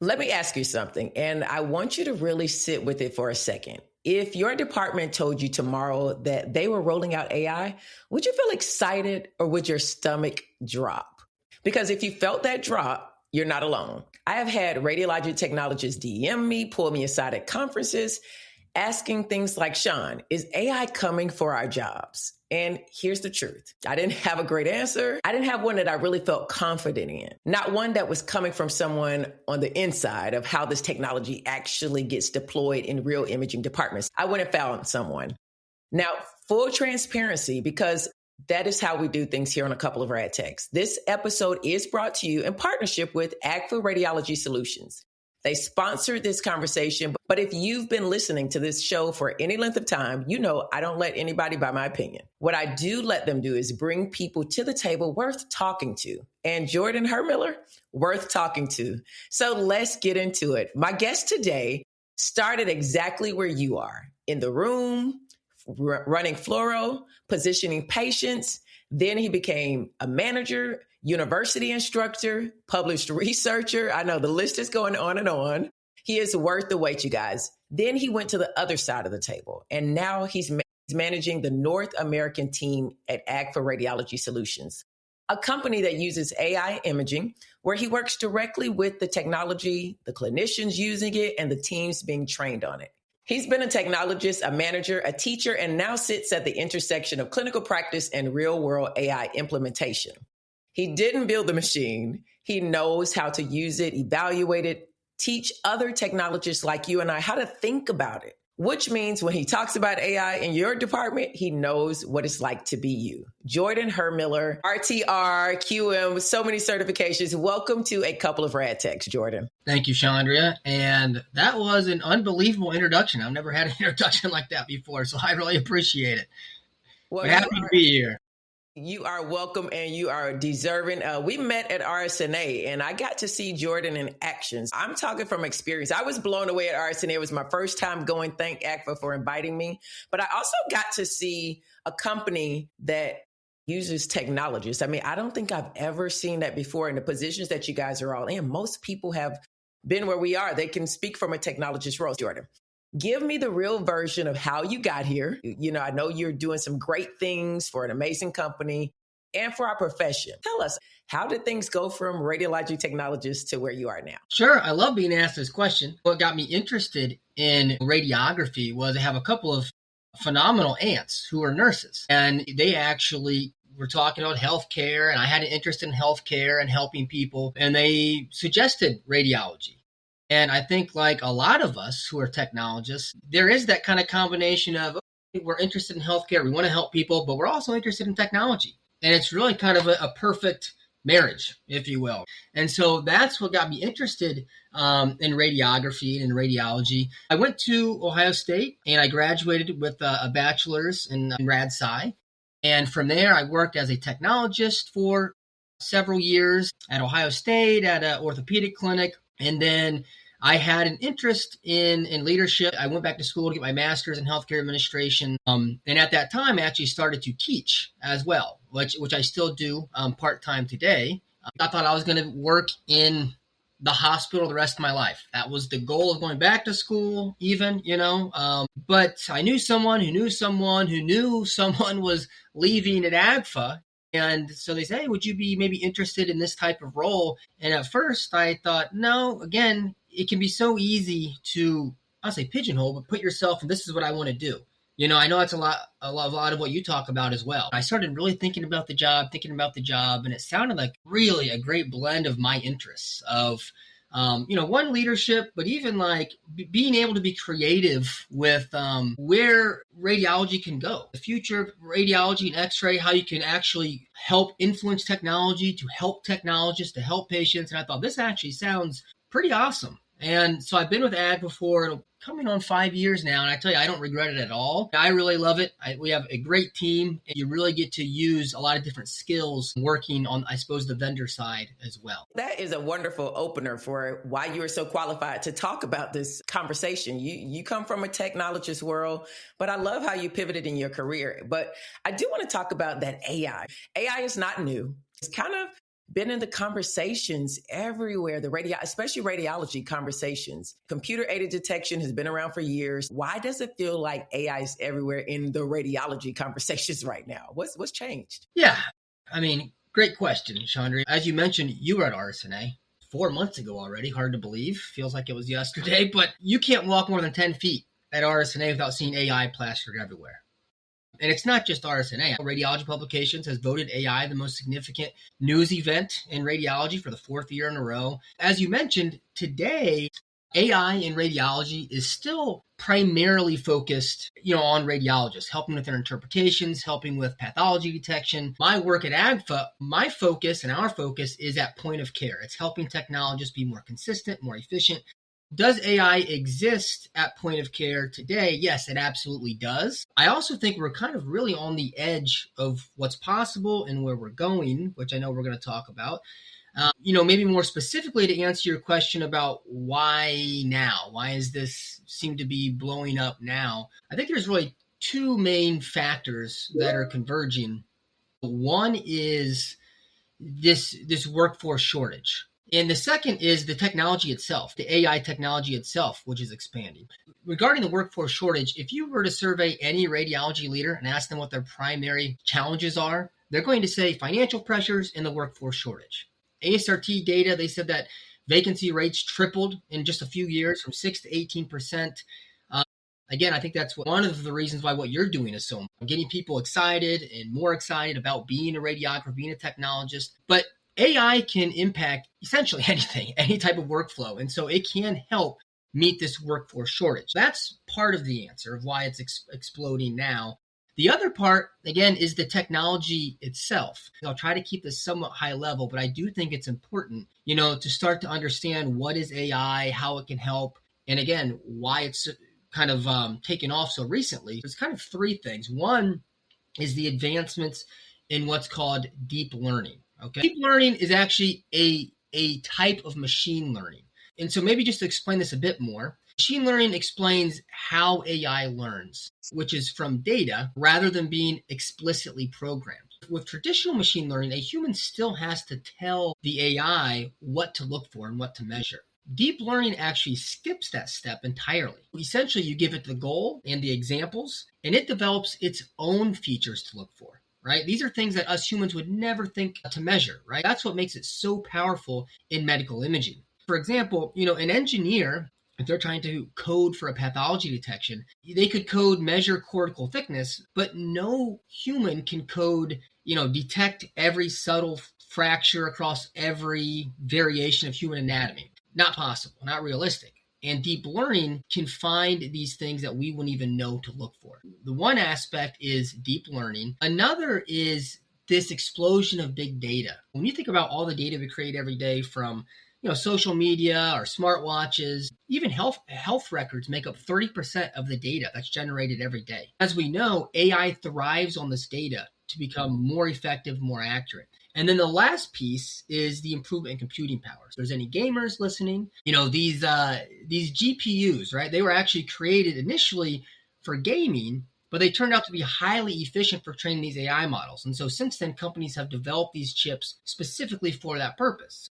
Let me ask you something, and I want you to really sit with it for a second. If your department told you tomorrow that they were rolling out AI, would you feel excited or would your stomach drop? Because if you felt that drop, you're not alone. I have had radiologic technologists DM me, pull me aside at conferences, asking things like, Chaun, is AI coming for our jobs? And here's the truth. I didn't have a great answer. I didn't have one that I really felt confident in. Not one that was coming from someone on the inside of how this technology actually gets deployed in real imaging departments. I went and found someone. Now, full transparency, because that is how we do things here on a couple of Rad Techs. This episode is brought to you in partnership with Agfa Radiology Solutions. They sponsored this conversation, but if you've been listening to this show for any length of time, you know I don't let anybody buy my opinion. What I do let them do is bring people to the table worth talking to. And Jordan Hermiller, worth talking to. So let's get into it. My guest today started exactly where you are, in the room, running fluoro, positioning patients. Then he became a manager, university instructor, published researcher. I know the list is going on and on. He is worth the wait, you guys. Then he went to the other side of the table, and now he's managing the North American team at Agfa Radiology Solutions, a company that uses AI imaging, where he works directly with the technology, the clinicians using it, and the teams being trained on it. He's been a technologist, a manager, a teacher, and now sits at the intersection of clinical practice and real-world AI implementation. He didn't build the machine. He knows how to use it, evaluate it, teach other technologists like you and I how to think about it, which means when he talks about AI in your department, he knows what it's like to be you. Jordan Hermiller, RTR, QM, so many certifications. Welcome to a couple of Rad Techs, Jordan. Thank you, Chandra. And that was an unbelievable introduction. I've never had an introduction like that before, so I really appreciate it. Well, I'm happy to be here. You are welcome and you are deserving. We met at RSNA and I got to see Jordan in actions. I'm talking from experience. I was blown away at RSNA. It was my first time going. Thank Agfa for inviting me. But I also got to see a company that uses technologists. I mean, I don't think I've ever seen that before in the positions that you guys are all in. Most people have been where we are. They can speak from a technologist role. Jordan, give me the real version of how you got here. You know, I know you're doing some great things for an amazing company and for our profession. Tell us, how did things go from radiologic technologist to where you are now? Sure. I love being asked this question. What got me interested in radiography was I have a couple of phenomenal aunts who are nurses, and they actually were talking about healthcare, and I had an interest in healthcare and helping people, and they suggested radiology. And I think like a lot of us who are technologists, there is that kind of combination of, okay, we're interested in healthcare, we want to help people, but we're also interested in technology. And it's really kind of a perfect marriage, if you will. And so that's what got me interested in radiography and radiology. I went to Ohio State and I graduated with a bachelor's in RAD Sci. And from there, I worked as a technologist for several years at Ohio State at an orthopedic clinic. And then I had an interest in leadership. I went back to school to get my master's in healthcare administration. And at that time, I actually started to teach as well, which I still do part-time today. I thought I was going to work in the hospital the rest of my life. That was the goal of going back to school even, but I knew someone who knew someone who knew someone was leaving at Agfa. And so they say, hey, would you be maybe interested in this type of role? And at first I thought, no, again, it can be so easy to, I'll say pigeonhole, but put yourself in, this is what I want to do. I know it's a lot of what you talk about as well. I started really thinking about the job, and it sounded like really a great blend of my interests of, one, leadership, but even like being able to be creative with where radiology can go. The future of radiology and x-ray, how you can actually help influence technology to help technologists, to help patients. And I thought this actually sounds pretty awesome. And so I've been with Agfa for coming on 5 years now. And I tell you, I don't regret it at all. I really love it. We have a great team, and you really get to use a lot of different skills working on, I suppose, the vendor side as well. That is a wonderful opener for why you are so qualified to talk about this conversation. You come from a technologist world, but I love how you pivoted in your career. But I do want to talk about that AI. AI is not new. It's kind of been in the conversations everywhere, especially radiology conversations. Computer-aided detection has been around for years. Why does it feel like AI is everywhere in the radiology conversations right now? What's changed? Yeah, I mean, great question, Chandra. As you mentioned, you were at RSNA 4 months ago already. Hard to believe. Feels like it was yesterday, but you can't walk more than 10 feet at RSNA without seeing AI plastered everywhere. And it's not just RSNA. Radiology Publications has voted AI the most significant news event in radiology for the fourth year in a row. As you mentioned, today, AI in radiology is still primarily focused, on radiologists, helping with their interpretations, helping with pathology detection. My work at Agfa, my focus and our focus is at point of care. It's helping technologists be more consistent, more efficient. Does AI exist at point of care today? Yes, it absolutely does. I also think we're kind of really on the edge of what's possible and where we're going, which I know we're going to talk about. Maybe more specifically to answer your question about why now? Why is this seem to be blowing up now? I think there's really two main factors that are converging. One is this workforce shortage. And the second is the technology itself, the AI technology itself, which is expanding. Regarding the workforce shortage, if you were to survey any radiology leader and ask them what their primary challenges are, they're going to say financial pressures and the workforce shortage. ASRT data, they said that vacancy rates tripled in just a few years from 6 to 18%. Again, I think that's one of the reasons why what you're doing is so getting people excited and more excited about being a radiographer, being a technologist. But AI can impact essentially anything, any type of workflow. And so it can help meet this workforce shortage. That's part of the answer of why it's exploding now. The other part, again, is the technology itself. I'll try to keep this somewhat high level, but I do think it's important, to start to understand what is AI, how it can help, and again, why it's kind of taken off so recently. There's kind of three things. One is the advancements in what's called deep learning. Okay, deep learning is actually a type of machine learning. And so maybe just to explain this a bit more, machine learning explains how AI learns, which is from data rather than being explicitly programmed. With traditional machine learning, a human still has to tell the AI what to look for and what to measure. Deep learning actually skips that step entirely. Essentially, you give it the goal and the examples, and it develops its own features to look for. Right? These are things that us humans would never think to measure, right? That's what makes it so powerful in medical imaging. For example, an engineer, if they're trying to code for a pathology detection, they could code measure cortical thickness, but no human can code, detect every subtle fracture across every variation of human anatomy. Not possible, not realistic. And deep learning can find these things that we wouldn't even know to look for. The one aspect is deep learning. Another is this explosion of big data. When you think about all the data we create every day from social media or smartwatches, even health records make up 30% of the data that's generated every day. As we know, AI thrives on this data to become more effective, more accurate. And then the last piece is the improvement in computing power. So if there's any gamers listening, these GPUs, right? They were actually created initially for gaming, but they turned out to be highly efficient for training these AI models. And so since then, companies have developed these chips specifically for that purpose.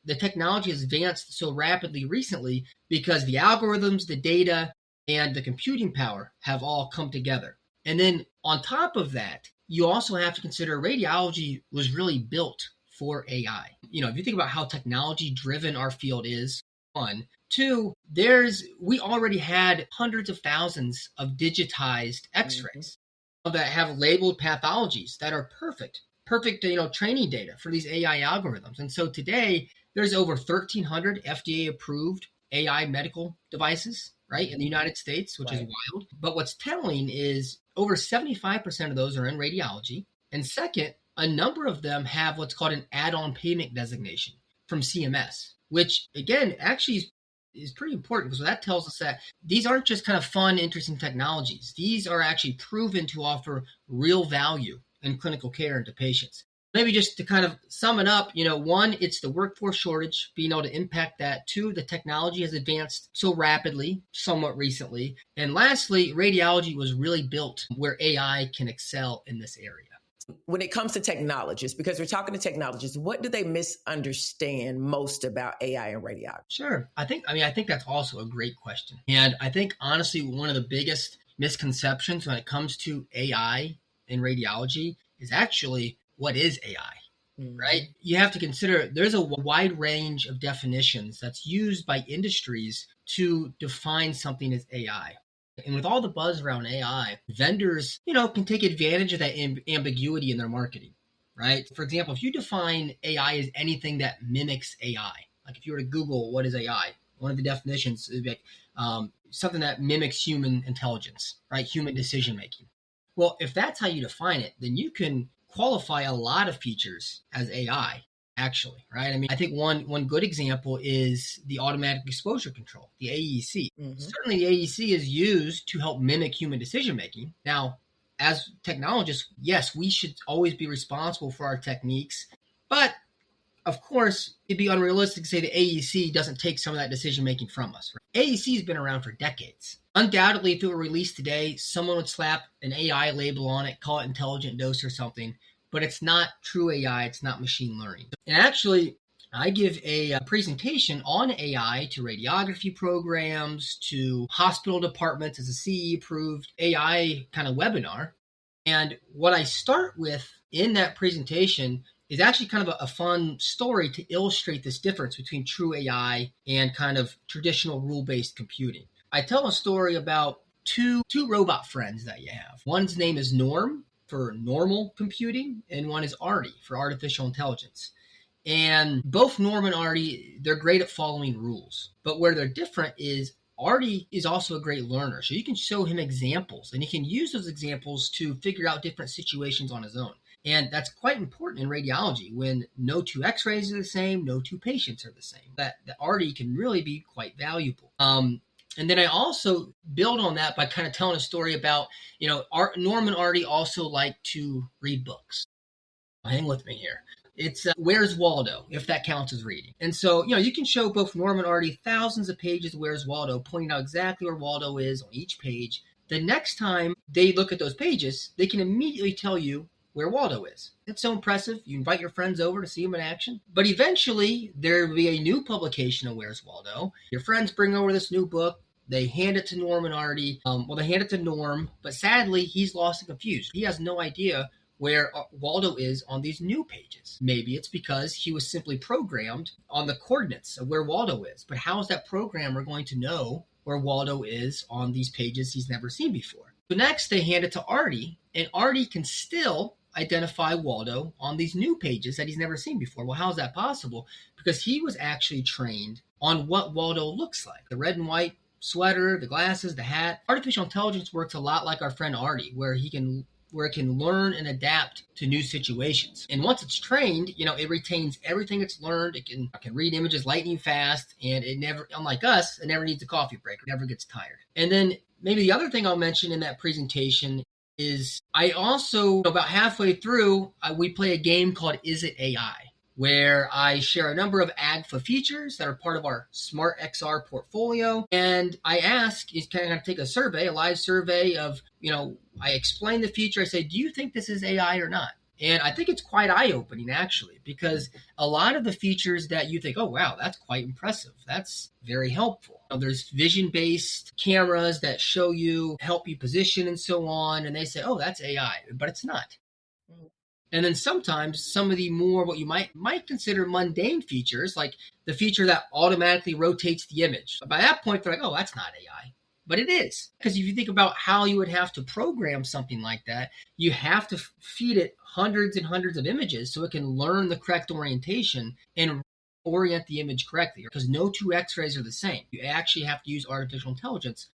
The technology has advanced so rapidly recently because the algorithms, the data, and the computing power have all come together. And then on top of that, you also have to consider radiology was really built for AI. If you think about how technology driven our field is, one. Two, we already had hundreds of thousands of digitized x-rays that have labeled pathologies that are perfect, training data for these AI algorithms. And so today there's over 1,300 FDA approved AI medical devices, right, in the United States, which is wild. But what's telling is over 75% of those are in radiology. And second, a number of them have what's called an add-on payment designation from CMS, which again, actually is pretty important because that tells us that these aren't just kind of fun, interesting technologies. These are actually proven to offer real value in clinical care and to patients. Maybe just to kind of sum it up, one, it's the workforce shortage, being able to impact that. Two, the technology has advanced so rapidly, somewhat recently. And lastly, radiology was really built where AI can excel in this area. When it comes to technologists, because we're talking to technologists, what do they misunderstand most about AI and radiology? Sure. I think that's also a great question. And I think honestly, one of the biggest misconceptions when it comes to AI in radiology is actually, what is AI? Right? You have to consider there's a wide range of definitions that's used by industries to define something as AI. And with all the buzz around AI, vendors, can take advantage of that ambiguity in their marketing, right? For example, if you define AI as anything that mimics AI, like if you were to Google what is AI, one of the definitions is like something that mimics human intelligence, right? Human decision making. Well, if that's how you define it, then you can qualify a lot of features as AI, actually, right? I mean, I think one good example is the automatic exposure control, the AEC. Certainly, the AEC is used to help mimic human decision making. Now, as technologists, yes, we should always be responsible for our techniques, but of course, it'd be unrealistic to say the AEC doesn't take some of that decision making from us. Right? AEC has been around for decades. Undoubtedly, if it were released today, someone would slap an AI label on it, call it intelligent dose or something, but it's not true AI, it's not machine learning. And actually, I give a presentation on AI to radiography programs, to hospital departments as a CE approved AI kind of webinar. And what I start with in that presentation is actually kind of a fun story to illustrate this difference between true AI and kind of traditional rule-based computing. I tell a story about two robot friends that you have. One's name is Norm for normal computing, and one is Artie for artificial intelligence. And both Norm and Artie, they're great at following rules. But where they're different is Artie is also a great learner. So you can show him examples, and he can use those examples to figure out different situations on his own. And that's quite important in radiology when no two x-rays are the same, no two patients are the same. That Artie can really be quite valuable. And then I also build on that by kind of telling a story about, Norm and Artie also like to read books. Hang with me here. It's Where's Waldo, if that counts as reading. And so, you can show both Norm and Artie thousands of pages of Where's Waldo, pointing out exactly where Waldo is on each page. The next time they look at those pages, they can immediately tell you where Waldo is. It's so impressive. You invite your friends over to see him in action. But eventually, there will be a new publication of Where's Waldo. Your friends bring over this new book. They hand it to Norm and Artie. They hand it to Norm, but sadly, he's lost and confused. He has no idea where Waldo is on these new pages. Maybe it's because he was simply programmed on the coordinates of where Waldo is. But how is that programmer going to know where Waldo is on these pages he's never seen before? So next, they hand it to Artie, and Artie can still identify Waldo on these new pages that he's never seen before. Well, how is that possible? Because he was actually trained on what Waldo looks like. The red and white sweater, the glasses, the hat. Artificial intelligence works a lot like our friend Artie, where it can learn and adapt to new situations. And once it's trained, it retains everything it's learned. It can read images lightning fast, and it never, unlike us, it never needs a coffee break. It never gets tired. And then maybe the other thing I'll mention in that presentation is I also, about halfway through, we play a game called Is It AI? Where I share a number of Agfa features that are part of our Smart XR portfolio. And I ask, is kind of take a survey, a live survey of, I explain the feature. I say, do you think this is AI or not? And I think it's quite eye-opening, actually, because a lot of the features that you think, oh, wow, that's quite impressive. That's very helpful. There's vision-based cameras that help you position and so on. And they say, oh, that's AI, but it's not. And then sometimes some of the more what you might consider mundane features, like the feature that automatically rotates the image. By that point, they're like, oh, that's not AI. But it is. Because if you think about how you would have to program something like that, you have to feed it hundreds and hundreds of images so it can learn the correct orientation and orient the image correctly. Because no two x-rays are the same. You actually have to use artificial intelligence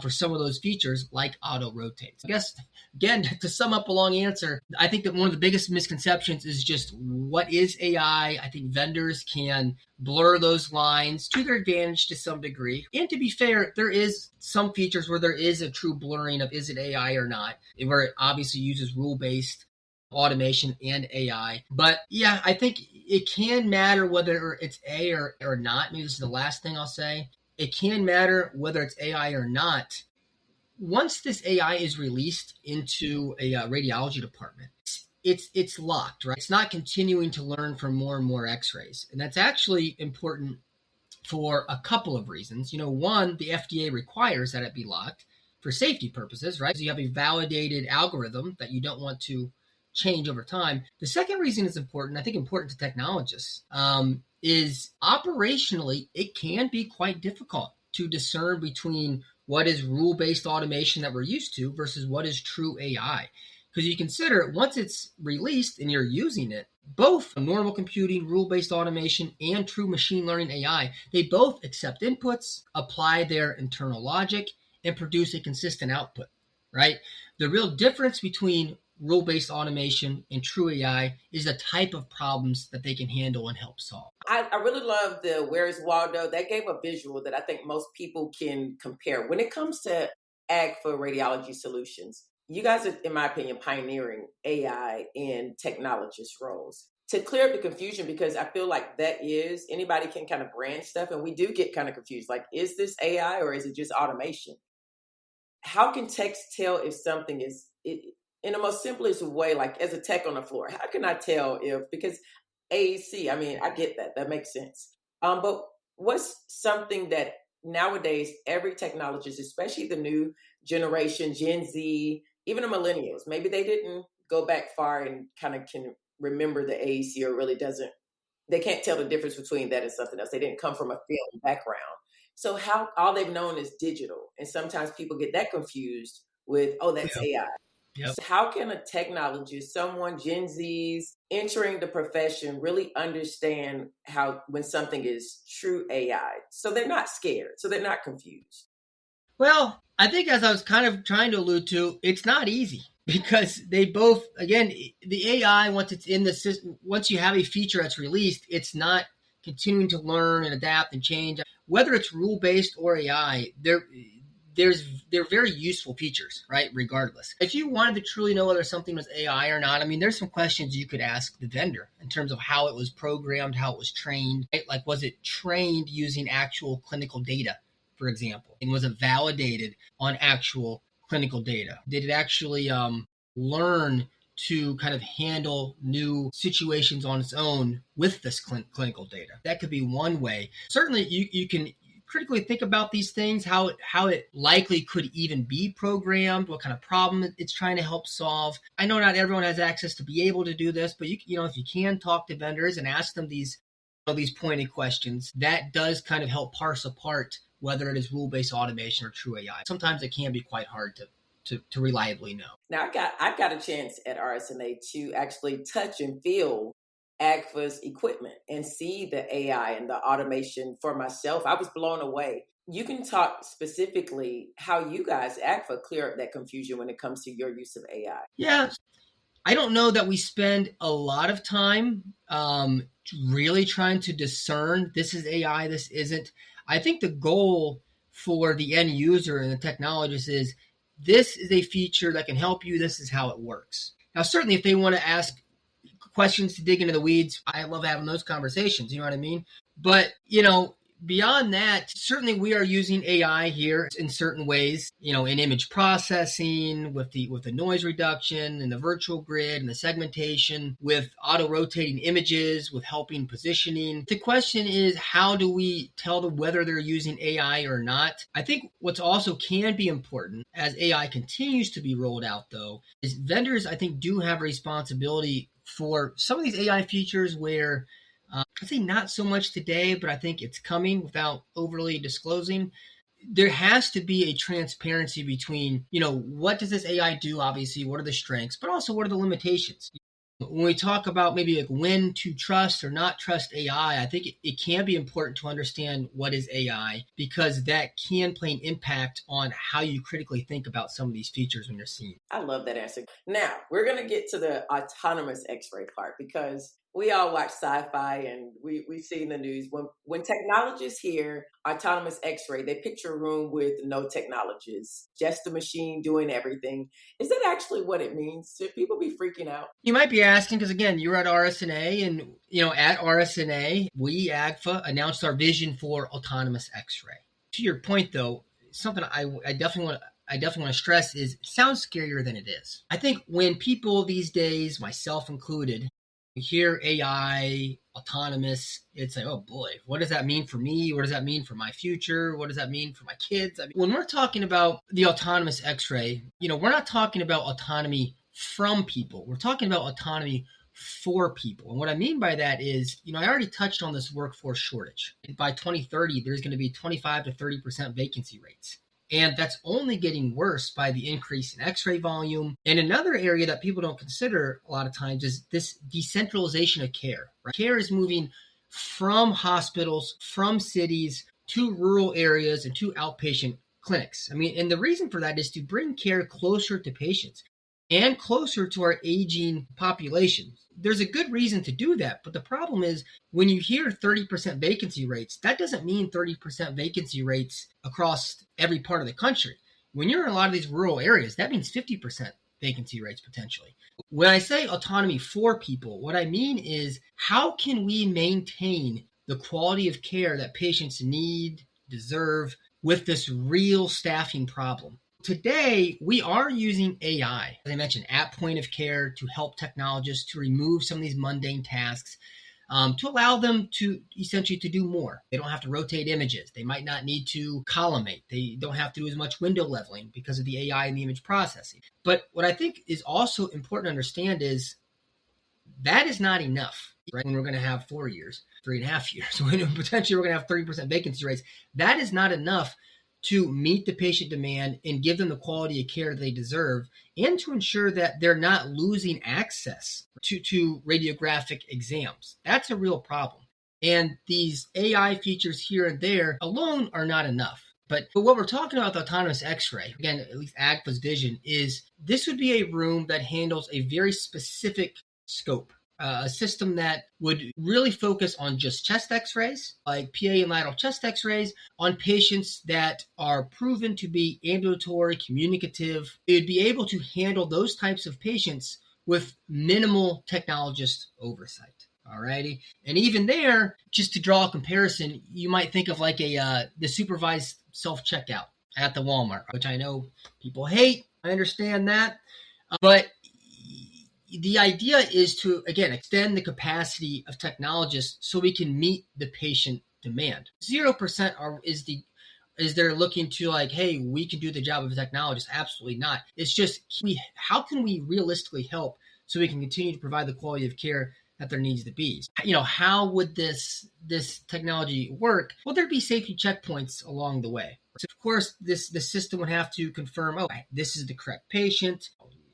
for some of those features like auto rotates. I guess, again, to sum up a long answer, I think that one of the biggest misconceptions is just what is AI? I think vendors can blur those lines to their advantage to some degree. And to be fair, there is some features where there is a true blurring of is it AI or not, where it obviously uses rule-based automation and AI. But yeah, I think it can matter whether it's A or not. Maybe this is the last thing I'll say. It can matter whether it's AI or not. Once this AI is released into a radiology department, it's locked, right? It's not continuing to learn from more and more x-rays. And that's actually important for a couple of reasons. One, the FDA requires that it be locked for safety purposes, right? So you have a validated algorithm that you don't want to change over time. The second reason is important, I think important to technologists, is operationally, it can be quite difficult to discern between what is rule-based automation that we're used to versus what is true AI. Because you consider once it's released and you're using it, both normal computing, rule-based automation, and true machine learning AI, they both accept inputs, apply their internal logic, and produce a consistent output, right? The real difference between rule-based automation and true AI is the type of problems that they can handle and help solve. I really love the Where's Waldo. That gave a visual that I think most people can compare. When it comes to Agfa Radiology Solutions, you guys are, in my opinion, pioneering AI in technologist roles. To clear up the confusion, because I feel like anybody can kind of brand stuff, and we do get kind of confused. Like, is this AI or is it just automation? How can techs tell if something is, in the most simplest way, like as a tech on the floor, how can I tell because AEC, I mean, I get that. That makes sense. But what's something that nowadays every technologist, especially the new generation, Gen Z, even the millennials, maybe they didn't go back far and kind of can remember the AEC or really they can't tell the difference between that and something else. They didn't come from a film background. So all they've known is digital. And sometimes people get that confused with, oh, that's AI. Yep. So how can a technologist, someone Gen Z's entering the profession, really understand when something is true AI? So they're not scared. So they're not confused. Well, I think as I was kind of trying to allude to, it's not easy because they both, again, the AI, once it's in the system, once you have a feature that's released, it's not continuing to learn and adapt and change. Whether it's rule-based or AI, they're very useful features, right? Regardless. If you wanted to truly know whether something was AI or not, I mean, there's some questions you could ask the vendor in terms of how it was programmed, how it was trained, right? Like, was it trained using actual clinical data, for example? And was it validated on actual clinical data? Did it actually learn to kind of handle new situations on its own with this clinical data? That could be one way. Certainly, you can critically think about these things, how it likely could even be programmed, what kind of problem it's trying to help solve. I know not everyone has access to be able to do this, but if you can talk to vendors and ask them these pointed questions, that does kind of help parse apart whether it is rule-based automation or true AI. Sometimes it can be quite hard to reliably know. Now, I got a chance at RSNA to actually touch and feel Agfa's equipment and see the AI and the automation for myself. I was blown away. You can talk specifically how you guys, Agfa, clear up that confusion when it comes to your use of AI. Yeah, I don't know that we spend a lot of time really trying to discern this is AI, this isn't. I think the goal for the end user and the technologist is this is a feature that can help you. This is how it works. Now, certainly if they want to ask questions to dig into the weeds, I love having those conversations. You know what I mean? But, beyond that, certainly we are using AI here in certain ways, in image processing, with the noise reduction and the virtual grid and the segmentation, with auto rotating images, with helping positioning. The question is, how do we tell them whether they're using AI or not? I think what's also can be important as AI continues to be rolled out, though, is vendors, I think, do have a responsibility for some of these AI features where I'd say not so much today, but I think it's coming without overly disclosing. There has to be a transparency between, what does this AI do? Obviously, what are the strengths, but also what are the limitations? When we talk about maybe like when to trust or not trust AI, I think it can be important to understand what is AI, because that can play an impact on how you critically think about some of these features when you're seeing. I love that answer. Now, we're going to get to the autonomous X-ray part, because we all watch sci-fi and we see in the news when technologists hear autonomous X-ray, they picture a room with no technologists, just a machine doing everything. Is that actually what it means? Should people be freaking out? You might be asking, because again, you're at RSNA, and at RSNA, we Agfa announced our vision for autonomous X-ray. To your point, though, something I definitely want to I definitely want to stress is it sounds scarier than it is. I think when people these days, myself included, hear AI, autonomous, it's like, oh boy, what does that mean for me? What does that mean for my future? What does that mean for my kids? I mean, when we're talking about the autonomous X-ray, we're not talking about autonomy from people. We're talking about autonomy for people. And what I mean by that is, I already touched on this workforce shortage. By 2030, there's going to be 25 to 30% vacancy rates. And that's only getting worse by the increase in X-ray volume. And another area that people don't consider a lot of times is this decentralization of care. Right? Care is moving from hospitals, from cities to rural areas and to outpatient clinics. I mean, and the reason for that is to bring care closer to patients and closer to our aging population. There's a good reason to do that, but the problem is when you hear 30% vacancy rates, that doesn't mean 30% vacancy rates across every part of the country. When you're in a lot of these rural areas, that means 50% vacancy rates potentially. When I say autonomy for people, what I mean is how can we maintain the quality of care that patients need, deserve, with this real staffing problem? Today, we are using AI, as I mentioned, at point of care to help technologists to remove some of these mundane tasks, to allow them to essentially to do more. They don't have to rotate images. They might not need to collimate. They don't have to do as much window leveling because of the AI and the image processing. But what I think is also important to understand is that is not enough. Right? When we're going to have 4 years, 3.5 years, when potentially we're going to have 30% vacancy rates, that is not enough to meet the patient demand and give them the quality of care they deserve, and to ensure that they're not losing access to radiographic exams. That's a real problem. And these AI features here and there alone are not enough. But what we're talking about with autonomous X-ray, again, at least Agfa's vision, is this would be a room that handles a very specific scope. A system that would really focus on just chest X-rays, like PA and lateral chest X-rays, on patients that are proven to be ambulatory, communicative. It would be able to handle those types of patients with minimal technologist oversight. Alrighty, and even there, just to draw a comparison, you might think of like the supervised self-checkout at the Walmart, which I know people hate. I understand that, but the idea is to, again, extend the capacity of technologists so we can meet the patient demand. 0% is they're looking to like, hey, we can do the job of a technologist. Absolutely not. It's just how can we realistically help so we can continue to provide the quality of care that there needs to be? How would this technology work? Well, there'd be safety checkpoints along the way. So of course, the system would have to confirm, oh, this is the correct patient.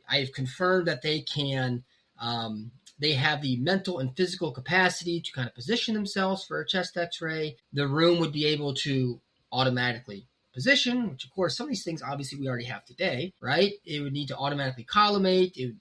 I have confirmed that they can, they have the mental and physical capacity to kind of position themselves for a chest X-ray. The room would be able to automatically position, which of course, some of these things obviously we already have today, right? It would need to automatically collimate. It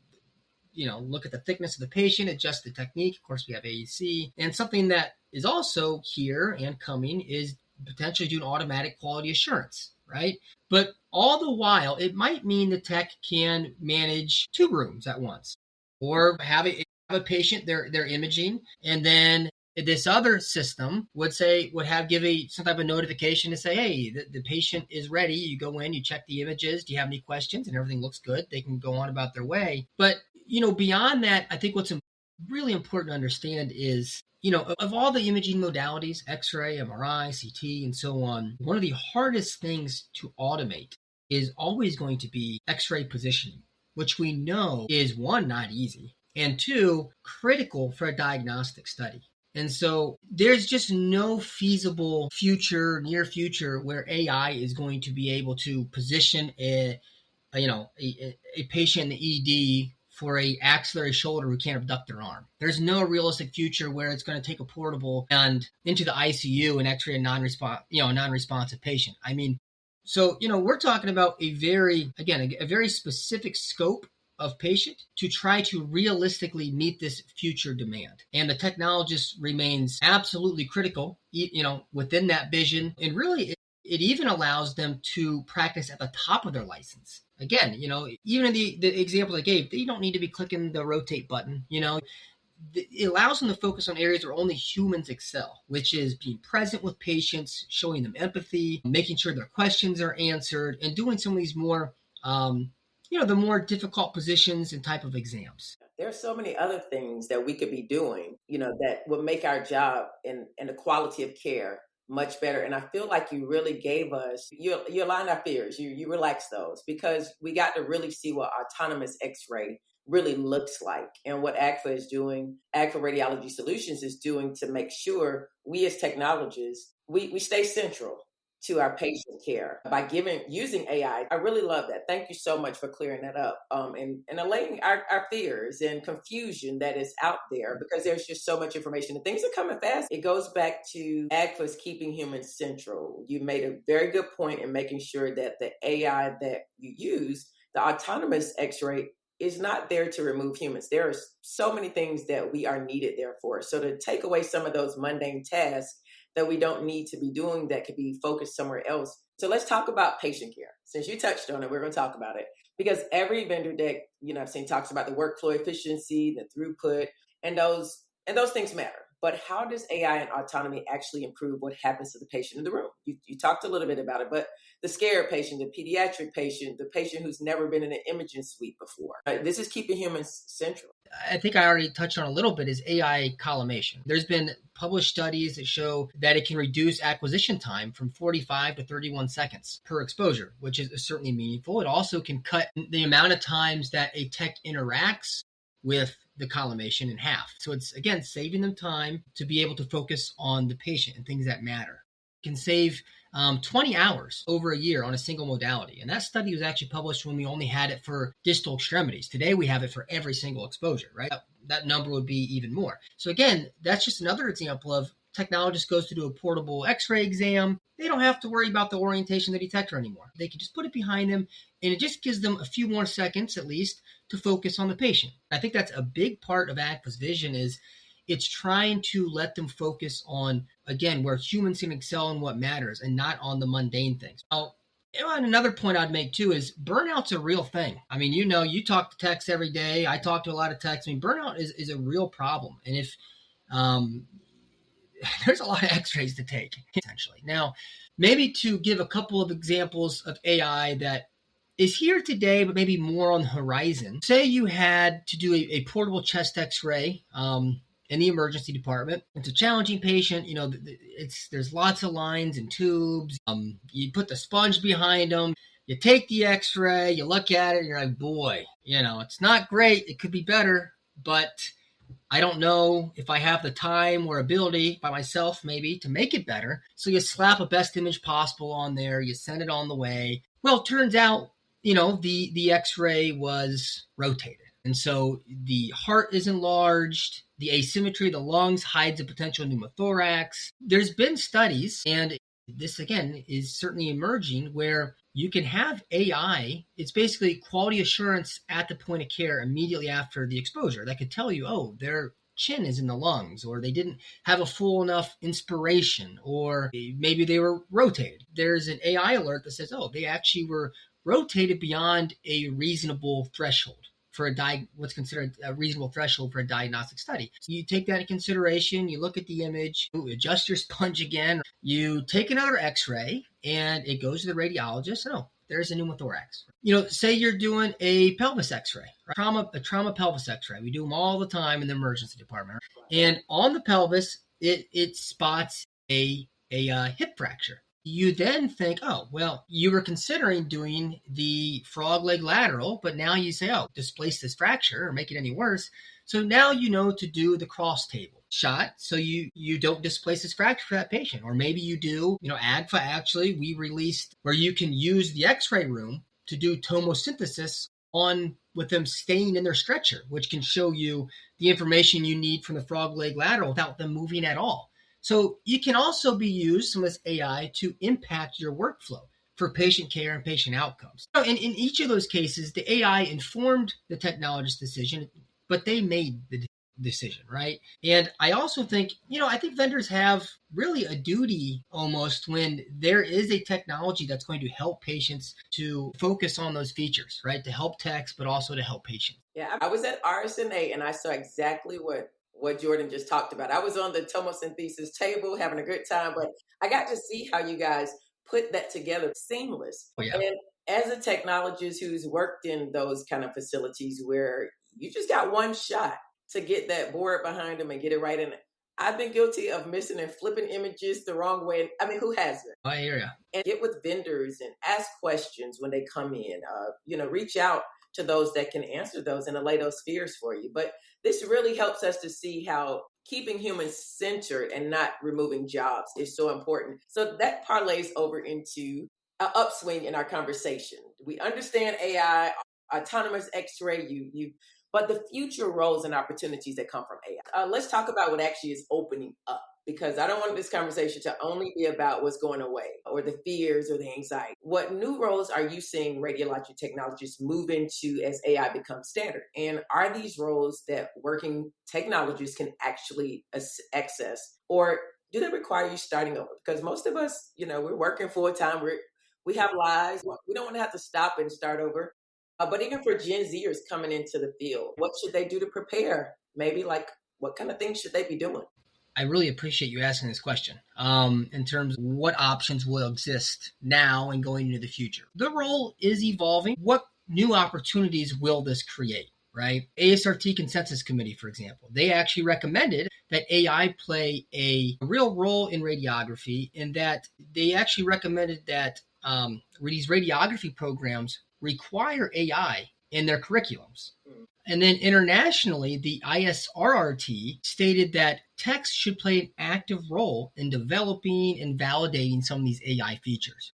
would, look at the thickness of the patient, adjust the technique. Of course, we have AEC. And something that is also here and coming is potentially doing automatic quality assurance, right? But all the while, it might mean the tech can manage 2 rooms at once, or have a patient, they're imaging, and then this other system would give some type of notification to say, hey, the patient is ready. You go in, you check the images. Do you have any questions? And everything looks good. They can go on about their way. But, beyond that, I think what's really important to understand is, of all the imaging modalities, X-ray, MRI, CT, and so on, one of the hardest things to automate is always going to be X-ray positioning, which we know is 1, not easy, and 2, critical for a diagnostic study. And so there's just no feasible near future, where AI is going to be able to position a patient in the ED for a axillary shoulder who can't abduct their arm. There's no realistic future where it's going to take a portable and into the ICU and X-ray a non-responsive patient. I mean, so, we're talking about a very specific scope of patient to try to realistically meet this future demand. And the technologist remains absolutely critical, within that vision. And really, it even allows them to practice at the top of their license. Again, even in the example I gave, they don't need to be clicking the rotate button. it allows them to focus on areas where only humans excel, which is being present with patients, showing them empathy, making sure their questions are answered, and doing some of these more, the more difficult positions and type of exams. There's so many other things that we could be doing, that would make our job and the quality of care much better. And I feel like you really gave us, you aligned our fears, you relaxed those, because we got to really see what autonomous X-ray really looks like and what Agfa is doing, Agfa Radiology Solutions is doing to make sure we as technologists, we stay central to our patient care by using AI. I really love that. Thank you so much for clearing that up and allaying our fears and confusion that is out there, because there's just so much information and things are coming fast. It goes back to Agfa's keeping humans central. You made a very good point in making sure that the AI that you use, the autonomous X-ray, is not there to remove humans. There are so many things that we are needed there for. So to take away some of those mundane tasks that we don't need to be doing that could be focused somewhere else. So let's talk about patient care. Since you touched on it, we're going to talk about it, because every vendor that I've seen talks about the workflow efficiency, the throughput, and those things matter. But how does AI and autonomy actually improve what happens to the patient in the room? You talked a little bit about it, but the scared patient, the pediatric patient, the patient who's never been in an imaging suite before, this is keeping humans central. I think I already touched on a little bit is AI collimation. There's been published studies that show that it can reduce acquisition time from 45 to 31 seconds per exposure, which is certainly meaningful. It also can cut the amount of times that a tech interacts with the collimation in half. So it's, again, saving them time to be able to focus on the patient and things that matter. It can save 20 hours over a year on a single modality. And that study was actually published when we only had it for distal extremities. Today, we have it for every single exposure, right? That number would be even more. So again, that's just another example of technologist goes to do a portable X-ray exam. They don't have to worry about the orientation of the detector anymore. They can just put it behind them, and it just gives them a few more seconds at least to focus on the patient. I think that's a big part of Agfa's vision is it's trying to let them focus on, again, where humans can excel in what matters and not on the mundane things. Now, and another point I'd make too is burnout's a real thing. I mean, you talk to techs every day. I talk to a lot of techs. I mean, burnout is a real problem. And if there's a lot of x-rays to take, essentially. Now, maybe to give a couple of examples of AI that is here today, but maybe more on the horizon. Say you had to do a portable chest x-ray in the emergency department. It's a challenging patient. There's lots of lines and tubes. You put the sponge behind them. You take the x-ray, you look at it, and you're like, boy, it's not great. It could be better, but I don't know if I have the time or ability by myself maybe to make it better. So you slap a best image possible on there. You send it on the way. Well, it turns out, the x-ray was rotated. And so the heart is enlarged. The asymmetry of the lungs hides a potential pneumothorax. There's been studies, and this, again, is certainly emerging, where you can have AI. It's basically quality assurance at the point of care immediately after the exposure that could tell you, oh, their chin is in the lungs, or they didn't have a full enough inspiration, or maybe they were rotated. There's an AI alert that says, oh, they actually were rotated beyond a reasonable threshold for what's considered a reasonable threshold for a diagnostic study. So you take that into consideration, you look at the image, you adjust your sponge again, you take another x-ray, and it goes to the radiologist, and there's a pneumothorax. Say you're doing a pelvis x-ray, right? A trauma pelvis x-ray. We do them all the time in the emergency department. And on the pelvis, it spots a hip fracture. You then think, oh, well, you were considering doing the frog leg lateral, but now you say, oh, displace this fracture or make it any worse. So now you know to do the cross table shot so you don't displace this fracture for that patient. Or maybe you do, Agfa actually, we released where you can use the x-ray room to do tomosynthesis with them staying in their stretcher, which can show you the information you need from the frog leg lateral without them moving at all. So you can also be used, some of this AI, to impact your workflow for patient care and patient outcomes. In each of those cases, the AI informed the technologist's decision, but they made the decision, right? And I also think, I think vendors have really a duty almost when there is a technology that's going to help patients to focus on those features, right? To help techs, but also to help patients. Yeah, I was at RSNA and I saw exactly what what Jordan just talked about. I was on the tomosynthesis table having a good time, but I got to see how you guys put that together seamless. Oh, yeah. And as a technologist who's worked in those kind of facilities where you just got one shot to get that board behind them and get it right in, I've been guilty of missing and flipping images the wrong way. I mean, who hasn't? I hear you. And get with vendors and ask questions when they come in. Reach out to those that can answer those and allay those fears for you. But this really helps us to see how keeping humans centered and not removing jobs is so important. So that parlays over into an upswing in our conversation. We understand AI, autonomous X-ray, but the future roles and opportunities that come from AI. Let's talk about what actually is opening up, because I don't want this conversation to only be about what's going away or the fears or the anxiety. What new roles are you seeing radiologic technologists move into as AI becomes standard? And are these roles that working technologists can actually access, or do they require you starting over? Because most of us, we're working full time. We have lives. We don't want to have to stop and start over. But even for Gen Zers coming into the field, what should they do to prepare? Maybe what kind of things should they be doing? I really appreciate you asking this question in terms of what options will exist now and going into the future. The role is evolving. What new opportunities will this create, right? ASRT Consensus Committee, for example, they actually recommended that AI play a real role in radiography, and that they actually recommended that these radiography programs require AI in their curriculums. And then internationally, the ISRRT stated that techs should play an active role in developing and validating some of these AI features.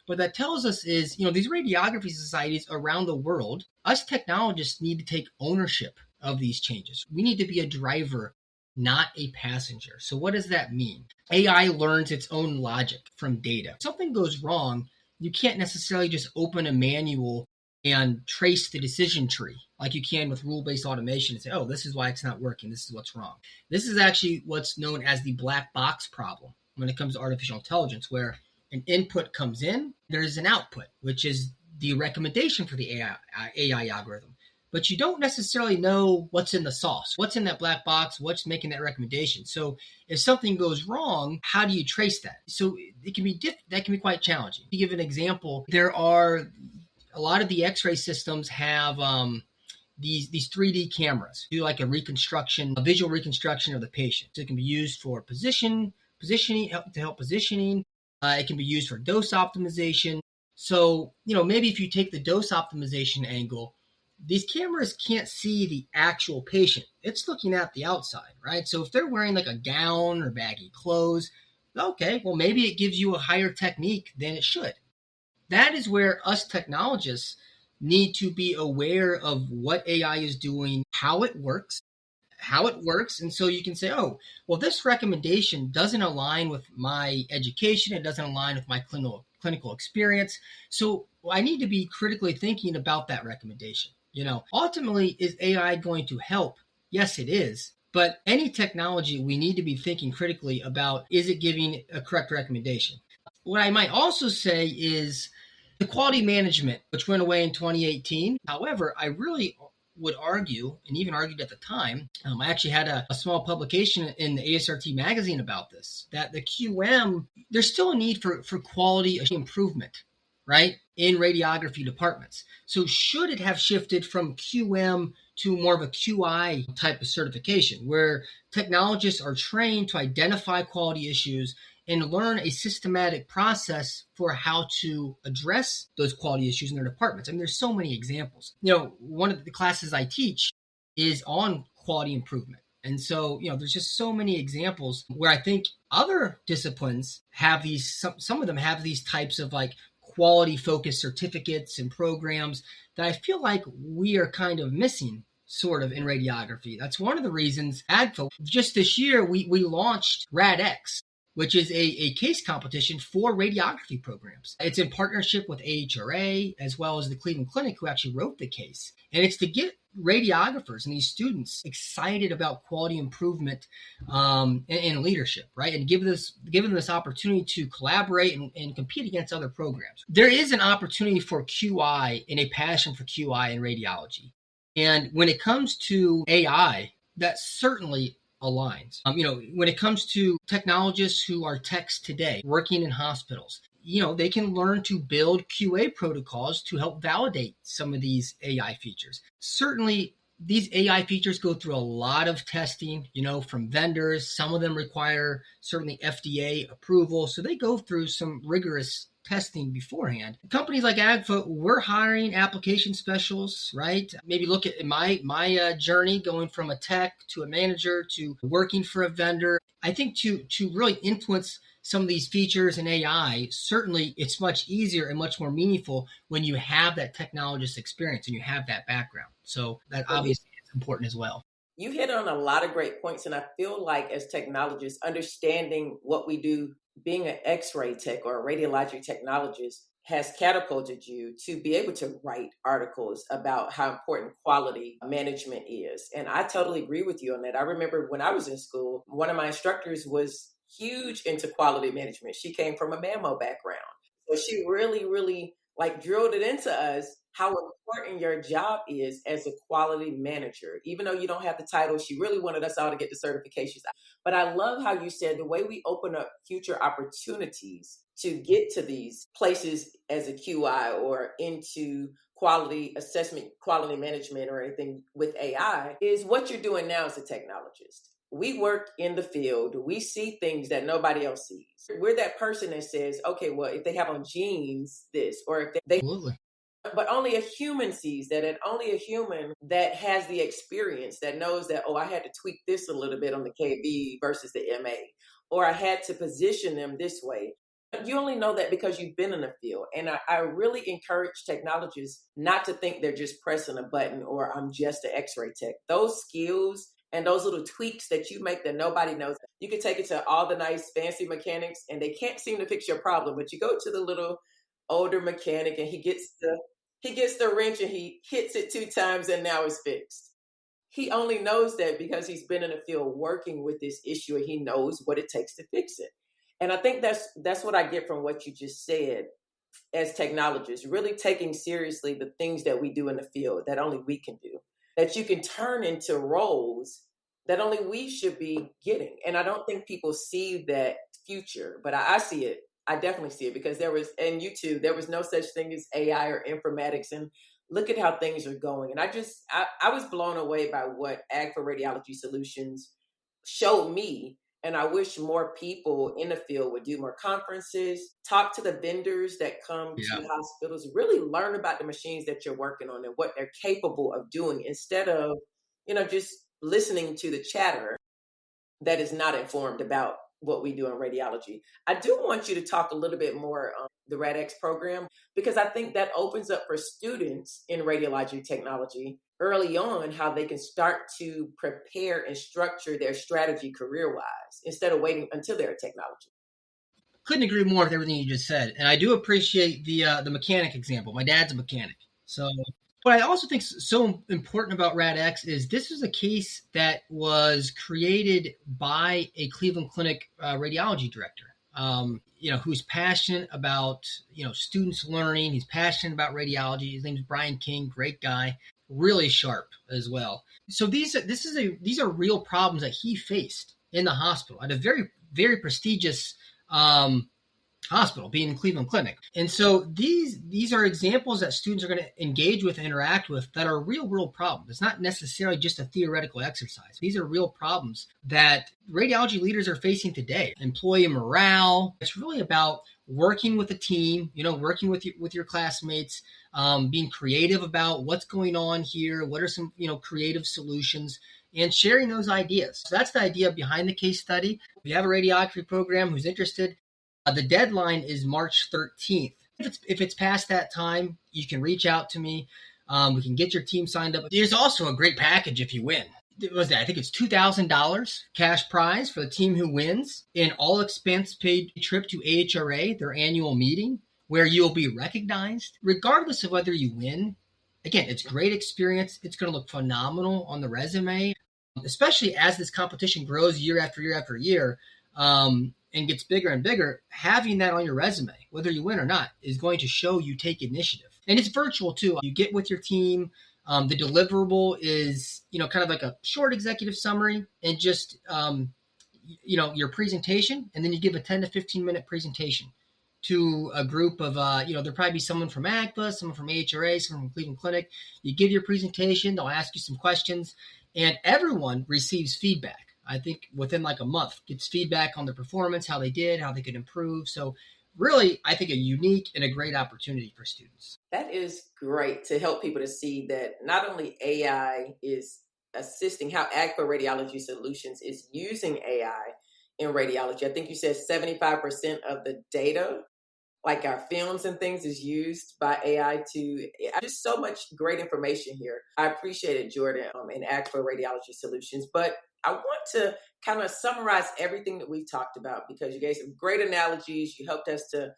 What that tells us is, these radiography societies around the world, us technologists need to take ownership of these changes. We need to be a driver, not a passenger. So what does that mean? AI learns its own logic from data. If something goes wrong, you can't necessarily just open a manual and trace the decision tree like you can with rule-based automation and say, oh, this is why it's not working. This is what's wrong. This is actually what's known as the black box problem when it comes to artificial intelligence, where an input comes in, there's an output, which is the recommendation for the AI algorithm. But you don't necessarily know what's in the sauce, what's in that black box, what's making that recommendation. So if something goes wrong, how do you trace that? So it can be that can be quite challenging. To give an example, there are a lot of the X-ray systems have these 3D cameras, do like a visual reconstruction of the patient. So it can be used for positioning, to help positioning. It can be used for dose optimization. So, maybe if you take the dose optimization angle, these cameras can't see the actual patient. It's looking at the outside, right? So if they're wearing like a gown or baggy clothes, okay, well, maybe it gives you a higher technique than it should. That is where us technologists need to be aware of what AI is doing, how it works. And so you can say, oh, well, this recommendation doesn't align with my education. It doesn't align with my clinical experience. So I need to be critically thinking about that recommendation. Ultimately, is AI going to help? Yes, it is. But any technology, we need to be thinking critically about, is it giving a correct recommendation? What I might also say is the quality management, which went away in 2018. However, I really would argue, and even argued at the time, I actually had a small publication in the ASRT magazine about this, that the QM, there's still a need for quality improvement, right, in radiography departments. So should it have shifted from QM to more of a QI type of certification, where technologists are trained to identify quality issues and learn a systematic process for how to address those quality issues in their departments? I mean, there's so many examples. One of the classes I teach is on quality improvement. And so, there's just so many examples where I think other disciplines have these, some of them have these types of like quality focused certificates and programs that I feel like we are kind of missing sort of in radiography. That's one of the reasons Agfa, just this year, we launched RAD X, which is a case competition for radiography programs. It's in partnership with AHRA as well as the Cleveland Clinic, who actually wrote the case. And it's to get radiographers and these students excited about quality improvement and leadership, right? And give them this opportunity to collaborate and compete against other programs. There is an opportunity for QI and a passion for QI in radiology. And when it comes to AI, that certainly aligns. When it comes to technologists who are techs today working in hospitals, they can learn to build QA protocols to help validate some of these AI features. Certainly, these AI features go through a lot of testing, from vendors. Some of them require certainly FDA approval. So they go through some rigorous testing beforehand. Companies like Agfa, we're hiring application specialists, right? Maybe look at my journey going from a tech to a manager to working for a vendor. I think to really influence some of these features in AI, certainly it's much easier and much more meaningful when you have that technologist experience and you have that background. So that obviously is important as well. You hit on a lot of great points. And I feel like as technologists, understanding what we do, being an X-ray tech or a radiologic technologist has catapulted you to be able to write articles about how important quality management is. And I totally agree with you on that. I remember when I was in school, one of my instructors was huge into quality management. She came from a mammo background. So she really, really drilled it into us how important your job is as a quality manager. Even though you don't have the title, she really wanted us all to get the certifications. But I love how you said the way we open up future opportunities to get to these places as a QI or into quality assessment, quality management, or anything with AI is what you're doing now as a technologist. We work in the field. We see things that nobody else sees. We're that person that says, okay, well, if they have on jeans this, or if they Absolutely. But only a human sees that, and only a human that has the experience that knows that, oh, I had to tweak this a little bit on the KB versus the MA, or I had to position them this way. You only know that because you've been in the field. And I really encourage technologists not to think they're just pressing a button or I'm just an X-ray tech. Those skills and those little tweaks that you make that nobody knows, you can take it to all the nice fancy mechanics and they can't seem to fix your problem. But you go to the little older mechanic and he gets the wrench and he hits it 2 times and now it's fixed. He only knows that because he's been in the field working with this issue and he knows what it takes to fix it. And I think that's what I get from what you just said as technologists, really taking seriously the things that we do in the field that only we can do, that you can turn into roles that only we should be getting. And I don't think people see that future, but I see it. I definitely see it because there was no such thing as AI or informatics. And look at how things are going. And I was blown away by what Agfa Radiology Solutions showed me. And I wish more people in the field would do more conferences, talk to the vendors that come to hospitals, really learn about the machines that you're working on and what they're capable of doing instead of, just listening to the chatter that is not informed about what we do in radiology. I do want you to talk a little bit more on the RAD X program, because I think that opens up for students in radiologic technology early on how they can start to prepare and structure their strategy career-wise instead of waiting until they're a technologist. Couldn't agree more with everything you just said. And I do appreciate the mechanic example. My dad's a mechanic. So what I also think is so important about RAD X is this is a case that was created by a Cleveland Clinic radiology director, who's passionate about, students learning. He's passionate about radiology. His name's Brian King, great guy, really sharp as well. So these are real problems that he faced in the hospital at a very, very prestigious hospital, being in Cleveland Clinic. And so these are examples that students are going to engage with and interact with that are real world problems. It's not necessarily just a theoretical exercise. These are real problems that radiology leaders are facing today. Employee morale. It's really about working with a team, working with your classmates, being creative about what's going on here, what are some, creative solutions, and sharing those ideas. So that's the idea behind the case study. If you have a radiography program who's interested, the deadline is March 13th. If it's past that time, you can reach out to me. We can get your team signed up. There's also a great package if you win. I think it's $2,000 cash prize for the team who wins, an all expense paid trip to AHRA, their annual meeting, where you'll be recognized regardless of whether you win. Again, it's great experience. It's going to look phenomenal on the resume, especially as this competition grows year after year after year. And gets bigger and bigger, having that on your resume, whether you win or not, is going to show you take initiative. And it's virtual too. You get with your team, The deliverable is, kind of like a short executive summary and just, your presentation. And then you give a 10 to 15 minute presentation to a group of, there'll probably be someone from Agfa, someone from AHRA, someone from Cleveland Clinic. You give your presentation, they'll ask you some questions, and everyone receives feedback. I think within like a month, gets feedback on their performance, how they did, how they could improve. So really, I think a unique and a great opportunity for students. That is great to help people to see that not only AI is assisting, how Agfa Radiology Solutions is using AI in radiology. I think you said 75% of the data, like our films and things, is used by AI to just so much great information here. I appreciate it, Jordan, and Agfa Radiology Solutions. But I want to kind of summarize everything that we've talked about, because you gave some great analogies. You helped us to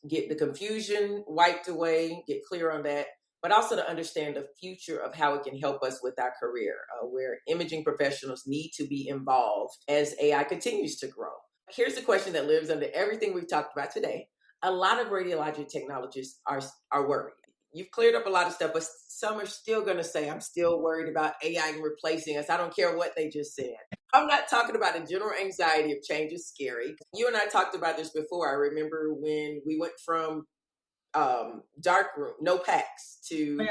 get the confusion wiped away, get clear on that, but also to understand the future of how it can help us with our career, where imaging professionals need to be involved as AI continues to grow. Here's the question that lives under everything we've talked about today. A lot of radiologic technologists are worried. You've cleared up a lot of stuff, but some are still going to say, I'm still worried about AI replacing us. I don't care what they just said. I'm not talking about the general anxiety of change is scary. You and I talked about this before. I remember when we went from dark room, no packs, to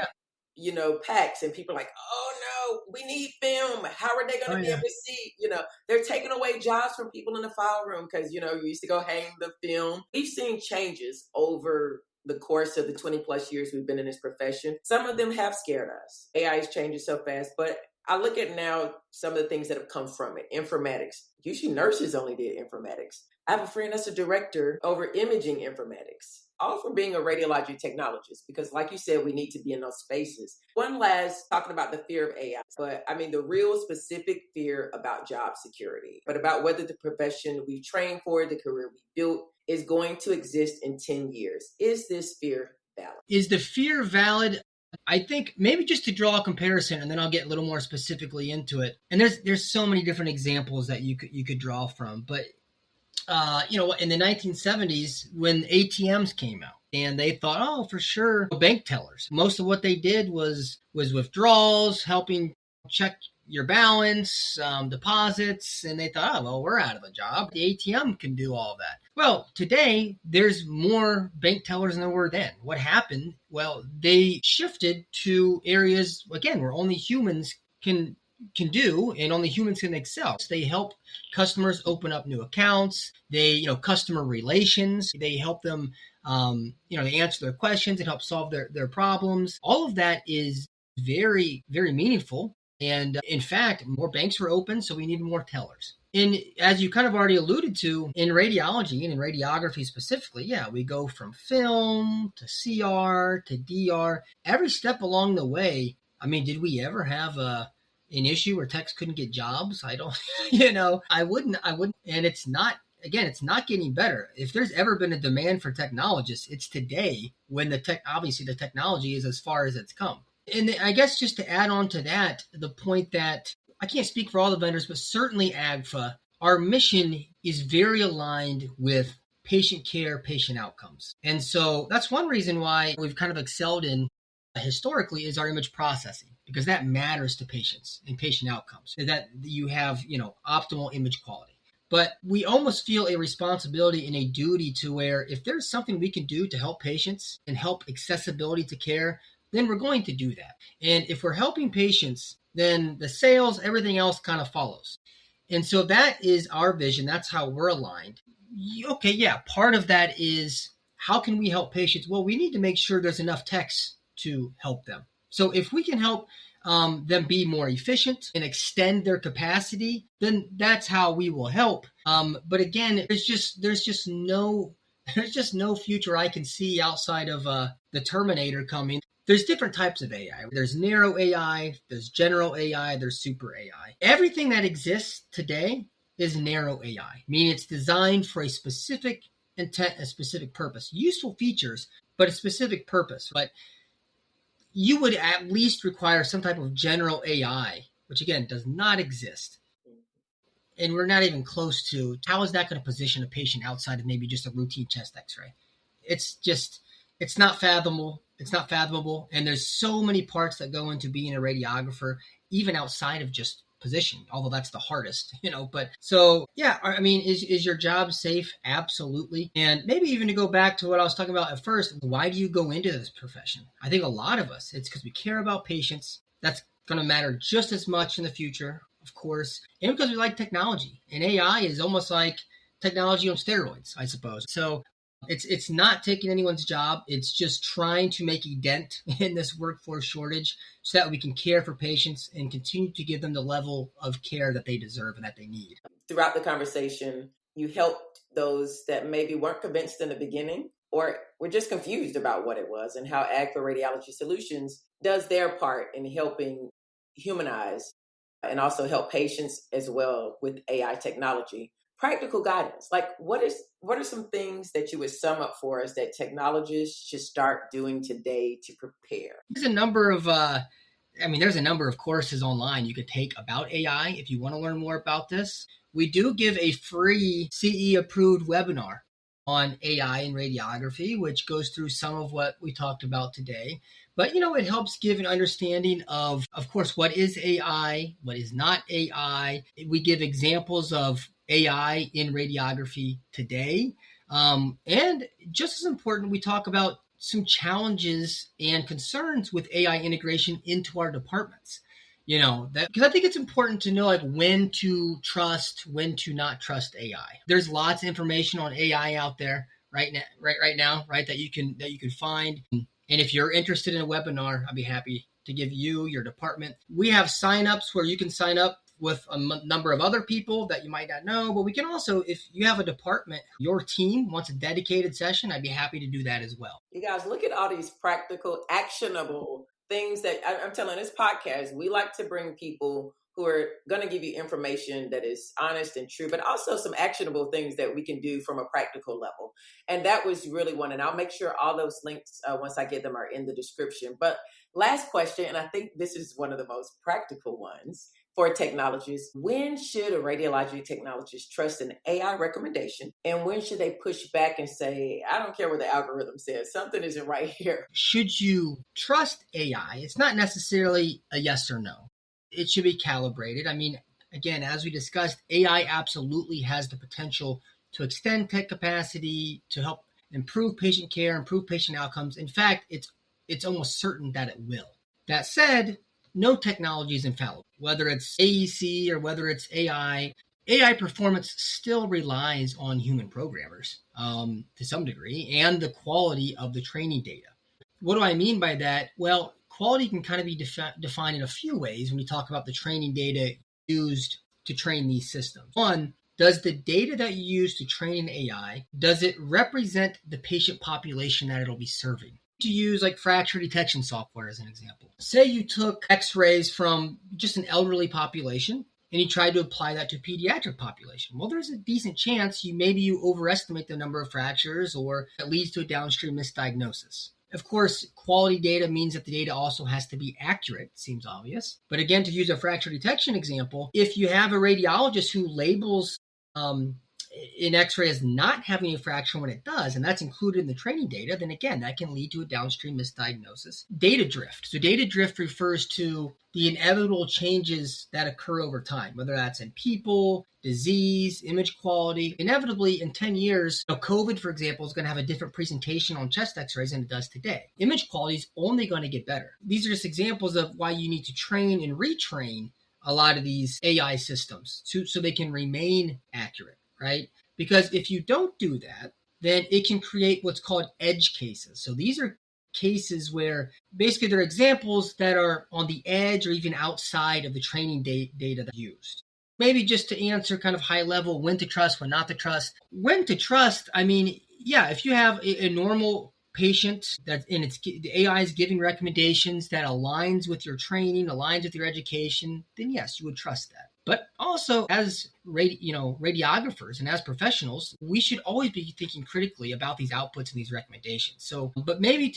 packs, and people are like, oh no, we need film. How are they going to be able to see? They're taking away jobs from people in the file room because you used to go hang the film. We've seen changes over the course of the 20 plus years we've been in this profession. Some of them have scared us. AI is changing so fast, but I look at now some of the things that have come from it. Informatics. Usually nurses only did informatics. I have a friend that's a director over imaging informatics, all from being a radiologic technologist, because like you said, we need to be in those spaces. One last, talking about the fear of AI, but I mean the real specific fear about job security, but about whether the profession we trained for, the career we built, is going to exist in 10 years. Is this fear valid? Is the fear valid? I think maybe just to draw a comparison, and then I'll get a little more specifically into it. And there's so many different examples that you could draw from. But in the 1970s, when ATMs came out, and they thought, oh, for sure, bank tellers. Most of what they did was withdrawals, helping check your balance, deposits, and they thought, oh, well, we're out of a job. The ATM can do all of that. Well, today, there's more bank tellers than there were then. What happened? Well, they shifted to areas, again, where only humans can do and only humans can excel. So they help customers open up new accounts. They, customer relations. They help them, they answer their questions and help solve their problems. All of that is very, very meaningful. And in fact, more banks were open, so we need more tellers. And as you kind of already alluded to, in radiology and in radiography specifically, we go from film to CR to DR. Every step along the way, I mean, did we ever have an issue where techs couldn't get jobs? I don't, I wouldn't. And it's not getting better. If there's ever been a demand for technologists, it's today, when obviously the technology is as far as it's come. And I guess just to add on to that, the point that I can't speak for all the vendors, but certainly Agfa, our mission is very aligned with patient care, patient outcomes. And so that's one reason why we've kind of excelled in historically is our image processing, because that matters to patients and patient outcomes, is that you have, optimal image quality. But we almost feel a responsibility and a duty to where if there's something we can do to help patients and help accessibility to care, then we're going to do that. And if we're helping patients, then the sales, everything else kind of follows. And so that is our vision. That's how we're aligned. Okay, part of that is how can we help patients? Well, we need to make sure there's enough techs to help them. So if we can help them be more efficient and extend their capacity, then that's how we will help. But again, there's just no future I can see outside of the Terminator coming. There's different types of AI. There's narrow AI, there's general AI, there's super AI. Everything that exists today is narrow AI, meaning it's designed for a specific intent, a specific purpose. Useful features, but a specific purpose. But you would at least require some type of general AI, which again does not exist. And we're not even close to how is that going to position a patient outside of maybe just a routine chest x-ray. It's not fathomable. It's not fathomable. And there's so many parts that go into being a radiographer, even outside of just position, although that's the hardest, but so yeah, I mean, is your job safe? Absolutely. And maybe even to go back to what I was talking about at first, why do you go into this profession? I think a lot of us, it's because we care about patients. That's going to matter just as much in the future, of course, and because we like technology. And AI is almost like technology on steroids, I suppose. So it's not taking anyone's job. It's just trying to make a dent in this workforce shortage so that we can care for patients and continue to give them the level of care that they deserve and that they need. Throughout the conversation, you helped those that maybe weren't convinced in the beginning or were just confused about what it was, and how Agfa Radiology Solutions does their part in helping humanize and also help patients as well with AI technology. Practical guidance, like what are some things that you would sum up for us that technologists should start doing today to prepare? There's a number of courses online you could take about AI if you want to learn more about this. We do give a free CE approved webinar on AI and radiography, which goes through some of what we talked about today. But, it helps give an understanding of course, what is AI, what is not AI. We give examples of AI in radiography today. And just as important, we talk about some challenges and concerns with AI integration into our departments. Because I think it's important to know like when to trust, when to not trust AI. There's lots of information on AI out there right now, that you can find. And if you're interested in a webinar, I'd be happy to give you, your department. We have signups where you can sign up with a number of other people that you might not know, but we can also, if you have a department, your team wants a dedicated session, I'd be happy to do that as well. You guys, look at all these practical, actionable things that I'm telling this podcast. We like to bring people who are going to give you information that is honest and true, but also some actionable things that we can do from a practical level. And that was really one. And I'll make sure all those links, once I get them, are in the description. But last question, and I think this is one of the most practical ones for technologists. When should a radiologic technologist trust an AI recommendation? And when should they push back and say, I don't care what the algorithm says, something isn't right here? Should you trust AI? It's not necessarily a yes or no. It should be calibrated. I mean, again, as we discussed, AI absolutely has the potential to extend tech capacity, to help improve patient care, improve patient outcomes. In fact, it's almost certain that it will. That said, no technology is infallible. Whether it's AEC or whether it's AI performance still relies on human programmers to some degree, and the quality of the training data. What do I mean by that? Well, quality can kind of be defined in a few ways when we talk about the training data used to train these systems. One, does the data that you use to train an AI, does it represent the patient population that it'll be serving? To use like fracture detection software as an example. Say you took x-rays from just an elderly population and you tried to apply that to a pediatric population. Well, there's a decent chance you overestimate the number of fractures, or it leads to a downstream misdiagnosis. Of course, quality data means that the data also has to be accurate, seems obvious. But again, to use a fracture detection example, if you have a radiologist who labels an x-ray as not having a fracture when it does, and that's included in the training data, then again, that can lead to a downstream misdiagnosis. Data drift. So data drift refers to the inevitable changes that occur over time, whether that's in people, disease, image quality. Inevitably, in 10 years, COVID, for example, is going to have a different presentation on chest x-rays than it does today. Image quality is only going to get better. These are just examples of why you need to train and retrain a lot of these AI systems so they can remain accurate, right? Because if you don't do that, then it can create what's called edge cases. So these are cases where basically they're examples that are on the edge or even outside of the training data that's used. Maybe just to answer kind of high level, when to trust, when not to trust. When to trust, I mean, yeah, if you have a normal patient that the AI is giving recommendations that aligns with your training, aligns with your education, then yes, you would trust that. But also as radiographers and as professionals, we should always be thinking critically about these outputs and these recommendations. So, but maybe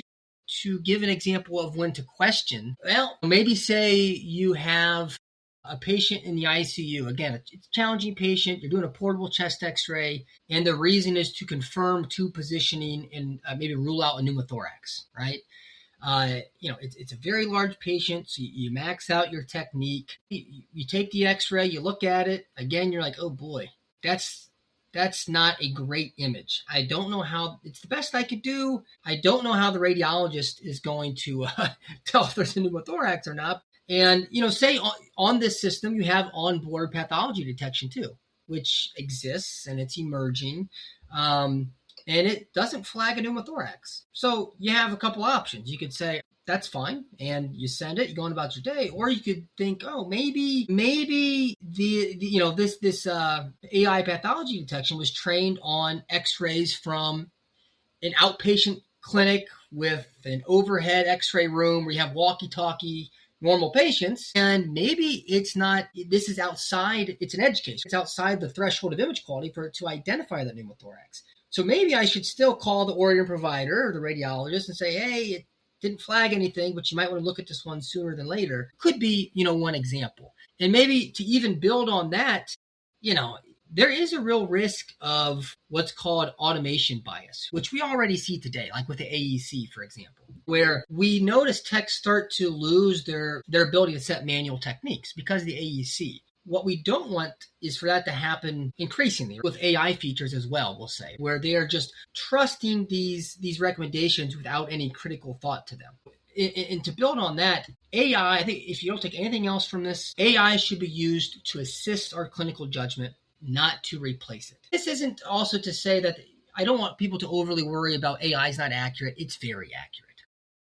to give an example of when to question, well, maybe say you have a patient in the ICU. Again, it's a challenging patient. You're doing a portable chest x-ray, and the reason is to confirm tube positioning and maybe rule out a pneumothorax, right? It's a very large patient, so you max out your technique. You take the X-ray, you look at it again, you're like, oh boy, that's not a great image. I don't know how. It's the best I could do. I don't know how the radiologist is going to tell if there's a pneumothorax or not. And say on this system you have onboard pathology detection too, which exists and it's emerging. And it doesn't flag a pneumothorax. So you have a couple options. You could say, that's fine, and you send it, you go on about your day. Or you could think, oh, maybe this AI pathology detection was trained on X-rays from an outpatient clinic with an overhead X-ray room where you have walkie-talkie normal patients, and maybe it's not. This is outside. It's an edge case. It's outside the threshold of image quality to identify the pneumothorax. So maybe I should still call the ordering provider or the radiologist and say, hey, it didn't flag anything, but you might want to look at this one sooner than later. Could be, one example. And maybe to even build on that, there is a real risk of what's called automation bias, which we already see today, like with the AEC, for example, where we notice techs start to lose their ability to set manual techniques because of the AEC. What we don't want is for that to happen increasingly with AI features as well, we'll say, where they are just trusting these recommendations without any critical thought to them. And to build on that, AI, I think if you don't take anything else from this, AI should be used to assist our clinical judgment, not to replace it. This isn't also to say that I don't want people to overly worry about AI is not accurate. It's very accurate.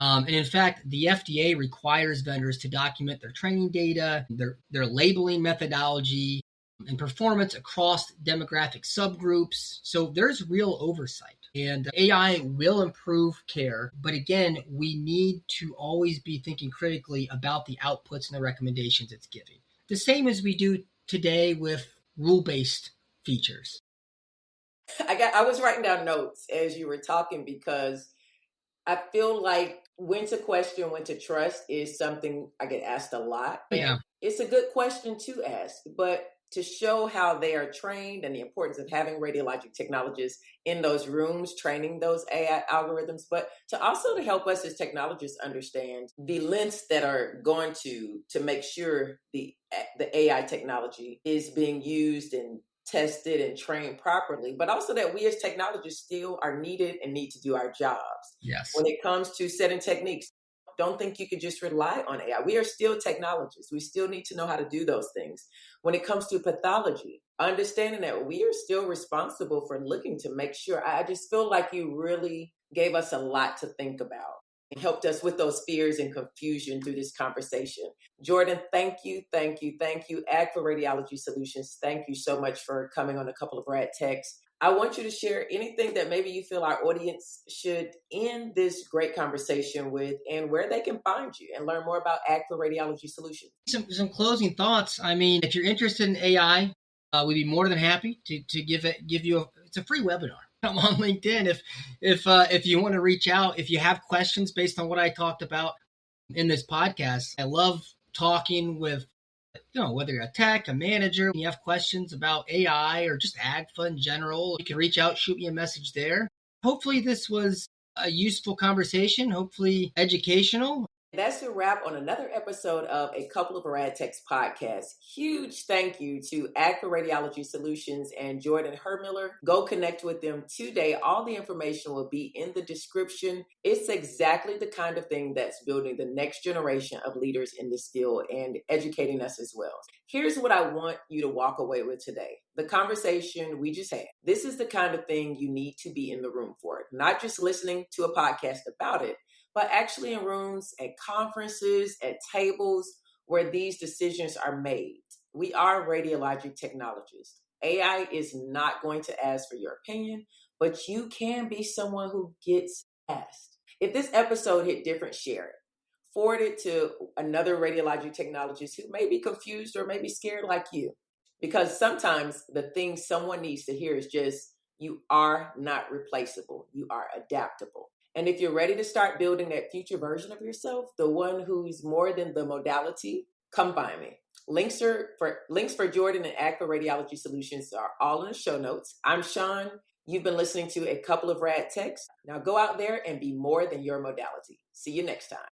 And in fact, the FDA requires vendors to document their training data, their labeling methodology, and performance across demographic subgroups. So there's real oversight. And AI will improve care. But again, we need to always be thinking critically about the outputs and the recommendations it's giving. The same as we do today with rule-based features. I was writing down notes as you were talking because I feel like when to question, when to trust is something I get asked a lot. Yeah. It's a good question to ask, but to show how they are trained and the importance of having radiologic technologists in those rooms, training those AI algorithms, but to also to help us as technologists understand the lengths that are going to make sure the AI technology is being used and tested and trained properly, but also that we as technologists still are needed and need to do our jobs. Yes. When it comes to setting techniques, don't think you can just rely on AI. We are still technologists. We still need to know how to do those things. When it comes to pathology, understanding that we are still responsible for looking to make sure. I just feel like you really gave us a lot to think about and helped us with those fears and confusion through this conversation. Jordan, thank you. Agfa Radiology Solutions, thank you so much for coming on a couple of RAD Techs. I want you to share anything that maybe you feel our audience should end this great conversation with and where they can find you and learn more about Agfa Radiology Solutions. Some closing thoughts. I mean, if you're interested in AI, we'd be more than happy to give you it's a free webinar. I'm on LinkedIn if you want to reach out, if you have questions based on what I talked about in this podcast. I love talking with, whether you're a tech, a manager, you have questions about AI or just Agfa in general, you can reach out, shoot me a message there. Hopefully this was a useful conversation, hopefully educational. That's a wrap on another episode of A Couple of RAD Techs podcast. Huge thank you to Agfa Radiology Solutions and Jordan Hermiller. Go connect with them today. All the information will be in the description. It's exactly the kind of thing that's building the next generation of leaders in this field and educating us as well. Here's what I want you to walk away with today. The conversation we just had. This is the kind of thing you need to be in the room for. Not just listening to a podcast about it, but actually in rooms, at conferences, at tables where these decisions are made. We are radiologic technologists. AI is not going to ask for your opinion, but you can be someone who gets asked. If this episode hit different, share it. Forward it to another radiologic technologist who may be confused or may be scared like you. Because sometimes the thing someone needs to hear is just, you are not replaceable. You are adaptable. And if you're ready to start building that future version of yourself, the one who's more than the modality, come find me. Links for Jordan and Agfa Radiology Solutions are all in the show notes. I'm Chaun. You've been listening to a couple of rad techs. Now go out there and be more than your modality. See you next time.